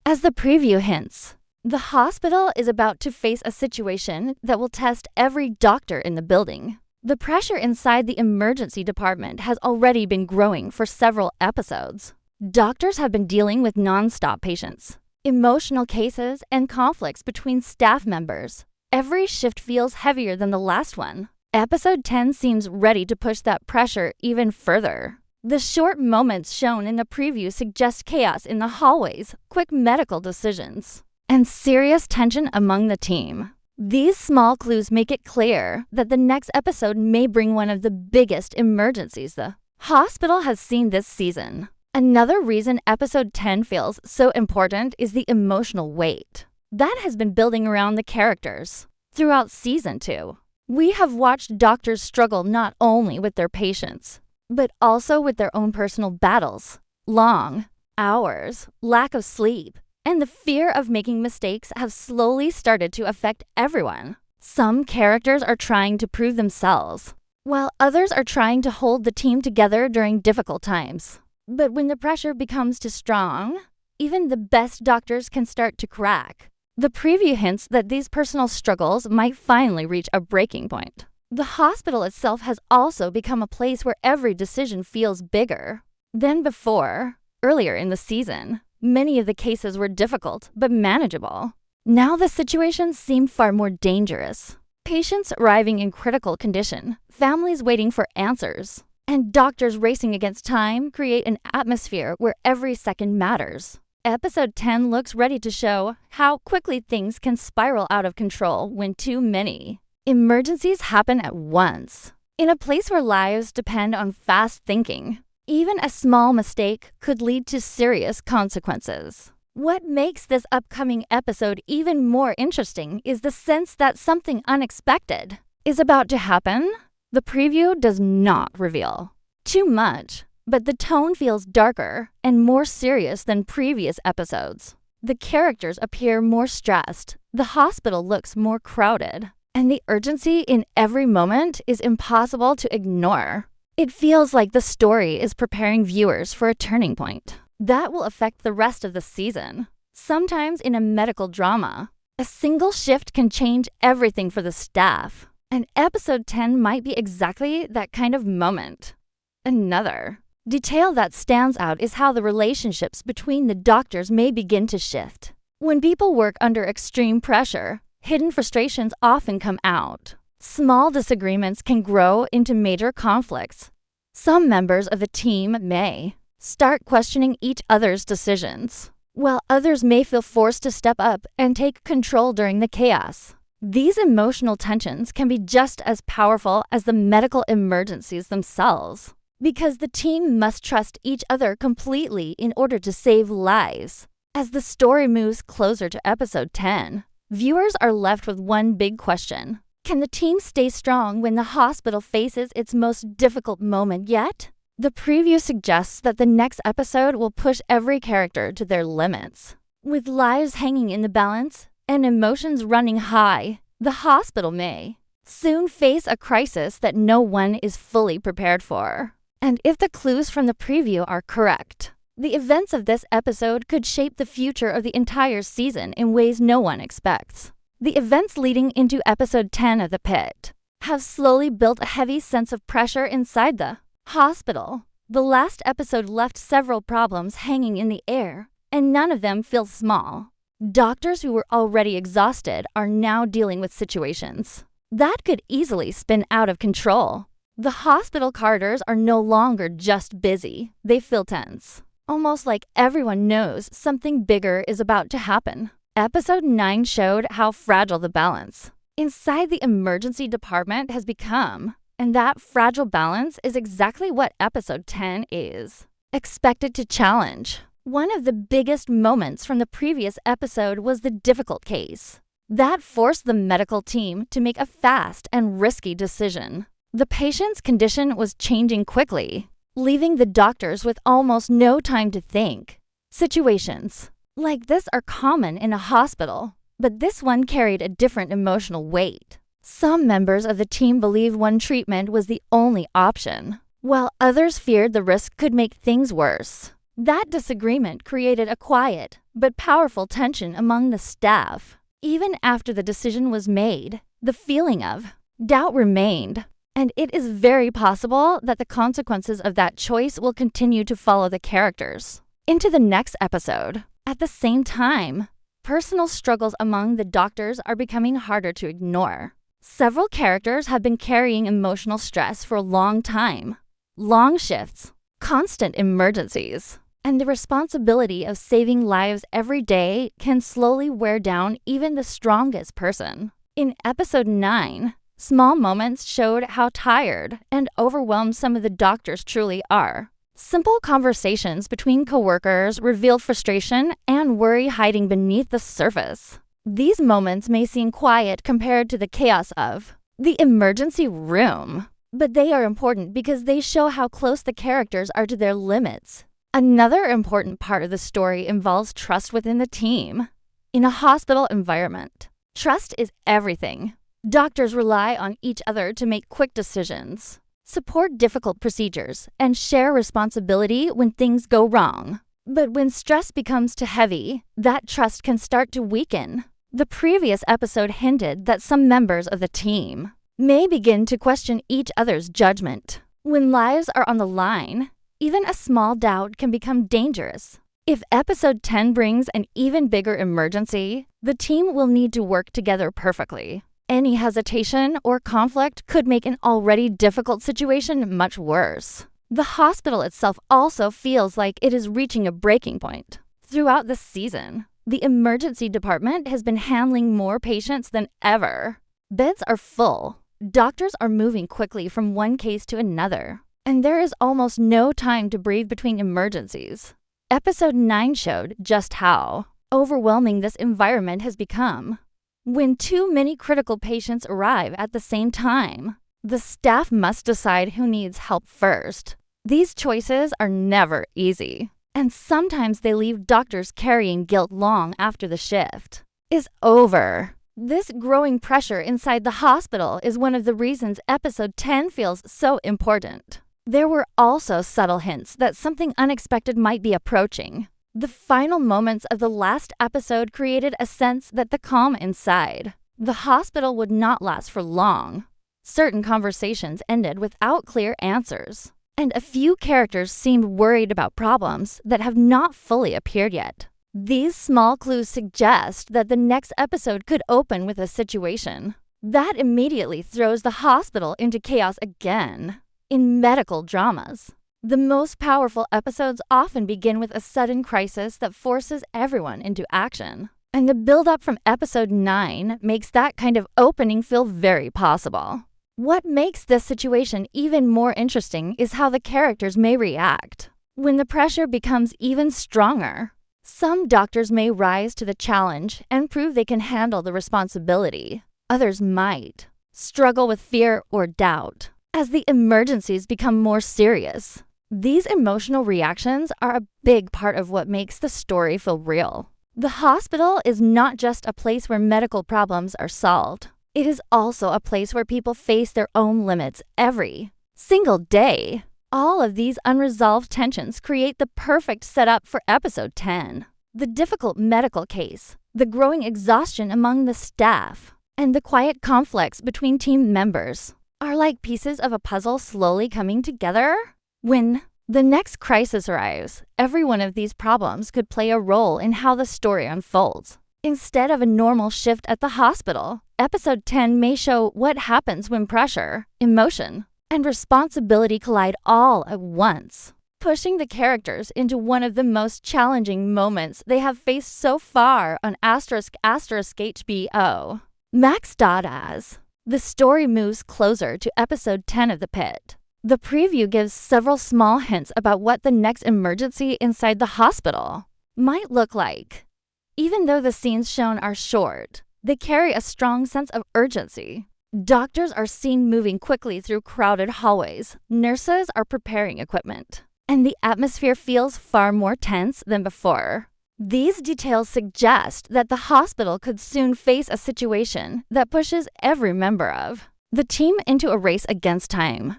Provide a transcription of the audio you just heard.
As the preview hints, the hospital is about to face a situation that will test every doctor in the building. The pressure inside the emergency department has already been growing for several episodes. Doctors have been dealing with nonstop patients, emotional cases, and conflicts between staff members. Every shift feels heavier than the last one. Episode 10 seems ready to push that pressure even further. The short moments shown in the preview suggest chaos in the hallways, quick medical decisions, and serious tension among the team. These small clues make it clear that the next episode may bring one of the biggest emergencies the hospital has seen this season. Another reason episode 10 feels so important is the emotional weight that has been building around the characters throughout season 2. We have watched doctors struggle not only with their patients, but also with their own personal battles. Long hours, lack of sleep, and the fear of making mistakes have slowly started to affect everyone. Some characters are trying to prove themselves, while others are trying to hold the team together during difficult times. But when the pressure becomes too strong, even the best doctors can start to crack. The preview hints that these personal struggles might finally reach a breaking point. The hospital itself has also become a place where every decision feels bigger than before. Earlier in the season, many of the cases were difficult but manageable. Now the situations seem far more dangerous. Patients arriving in critical condition, families waiting for answers, and doctors racing against time create an atmosphere where every second matters. Episode 10 looks ready to show how quickly things can spiral out of control when too many emergencies happen at once. In a place where lives depend on fast thinking, even a small mistake could lead to serious consequences. What makes this upcoming episode even more interesting is the sense that something unexpected is about to happen. The preview does not reveal too much, but the tone feels darker and more serious than previous episodes. The characters appear more stressed, the hospital looks more crowded, and the urgency in every moment is impossible to ignore. It feels like the story is preparing viewers for a turning point that will affect the rest of the season. Sometimes in a medical drama, a single shift can change everything for the staff, and episode 10 might be exactly that kind of moment. Another detail that stands out is how the relationships between the doctors may begin to shift. When people work under extreme pressure, hidden frustrations often come out. Small disagreements can grow into major conflicts. Some members of the team may start questioning each other's decisions, while others may feel forced to step up and take control during the chaos. These emotional tensions can be just as powerful as the medical emergencies themselves, because the team must trust each other completely in order to save lives. As the story moves closer to episode 10, viewers are left with one big question. Can the team stay strong when the hospital faces its most difficult moment yet? The preview suggests that the next episode will push every character to their limits. With lives hanging in the balance and emotions running high, the hospital may soon face a crisis that no one is fully prepared for. And if the clues from the preview are correct, the events of this episode could shape the future of the entire season in ways no one expects. The events leading into episode 10 of the Pitt have slowly built a heavy sense of pressure inside the hospital. The last episode left several problems hanging in the air, and none of them feel small. Doctors who were already exhausted are now dealing with situations that could easily spin out of control. The hospital corridors are no longer just busy, they feel tense, almost like everyone knows something bigger is about to happen. Episode 9 showed how fragile the balance inside the emergency department has become, and that fragile balance is exactly what episode 10 is expected to challenge. One of the biggest moments from the previous episode was the difficult case that forced the medical team to make a fast and risky decision. The patient's condition was changing quickly, leaving the doctors with almost no time to think. Situations like this are common in a hospital, but this one carried a different emotional weight. Some members of the team believed one treatment was the only option, while others feared the risk could make things worse. That disagreement created a quiet but powerful tension among the staff. Even after the decision was made, the feeling of doubt remained, and it is very possible that the consequences of that choice will continue to follow the characters into the next episode. At the same time, personal struggles among the doctors are becoming harder to ignore. Several characters have been carrying emotional stress for a long time. Long shifts, constant emergencies, and the responsibility of saving lives every day can slowly wear down even the strongest person. In episode 9, small moments showed how tired and overwhelmed some of the doctors truly are. Simple conversations between coworkers revealed frustration and worry hiding beneath the surface. These moments may seem quiet compared to the chaos of the emergency room, but they are important because they show how close the characters are to their limits. Another important part of the story involves trust within the team. In a hospital environment, trust is everything. Doctors rely on each other to make quick decisions, support difficult procedures, and share responsibility when things go wrong. But when stress becomes too heavy, that trust can start to weaken. The previous episode hinted that some members of the team may begin to question each other's judgment. When lives are on the line, even a small doubt can become dangerous. If episode 10 brings an even bigger emergency, the team will need to work together perfectly. Any hesitation or conflict could make an already difficult situation much worse. The hospital itself also feels like it is reaching a breaking point. Throughout the season, the emergency department has been handling more patients than ever. Beds are full. Doctors are moving quickly from one case to another, and there is almost no time to breathe between emergencies. Episode 9 showed just how overwhelming this environment has become. When too many critical patients arrive at the same time, the staff must decide who needs help first. These choices are never easy, and sometimes they leave doctors carrying guilt long after the shift is over. This growing pressure inside the hospital is one of the reasons episode 10 feels so important. There were also subtle hints that something unexpected might be approaching. The final moments of the last episode created a sense that the calm inside the hospital would not last for long. Certain conversations ended without clear answers, and a few characters seemed worried about problems that have not fully appeared yet. These small clues suggest that the next episode could open with a situation that immediately throws the hospital into chaos again. In medical dramas, the most powerful episodes often begin with a sudden crisis that forces everyone into action. And the build-up from episode 9 makes that kind of opening feel very possible. What makes this situation even more interesting is how the characters may react when the pressure becomes even stronger. Some doctors may rise to the challenge and prove they can handle the responsibility. Others might struggle with fear or doubt as the emergencies become more serious. These emotional reactions are a big part of what makes the story feel real. The hospital is not just a place where medical problems are solved. It is also a place where people face their own limits every single day. All of these unresolved tensions create the perfect setup for episode 10. The difficult medical case, the growing exhaustion among the staff, and the quiet conflicts between team members are like pieces of a puzzle slowly coming together. When the next crisis arrives, every one of these problems could play a role in how the story unfolds. Instead of a normal shift at the hospital, episode 10 may show what happens when pressure, emotion, and responsibility collide all at once, pushing the characters into one of the most challenging moments they have faced so far on **HBO. Max as the story moves closer to episode 10 of the Pitt. The preview gives several small hints about what the next emergency inside the hospital might look like. Even though the scenes shown are short, they carry a strong sense of urgency. Doctors are seen moving quickly through crowded hallways. Nurses are preparing equipment, and the atmosphere feels far more tense than before. These details suggest that the hospital could soon face a situation that pushes every member of the team into a race against time.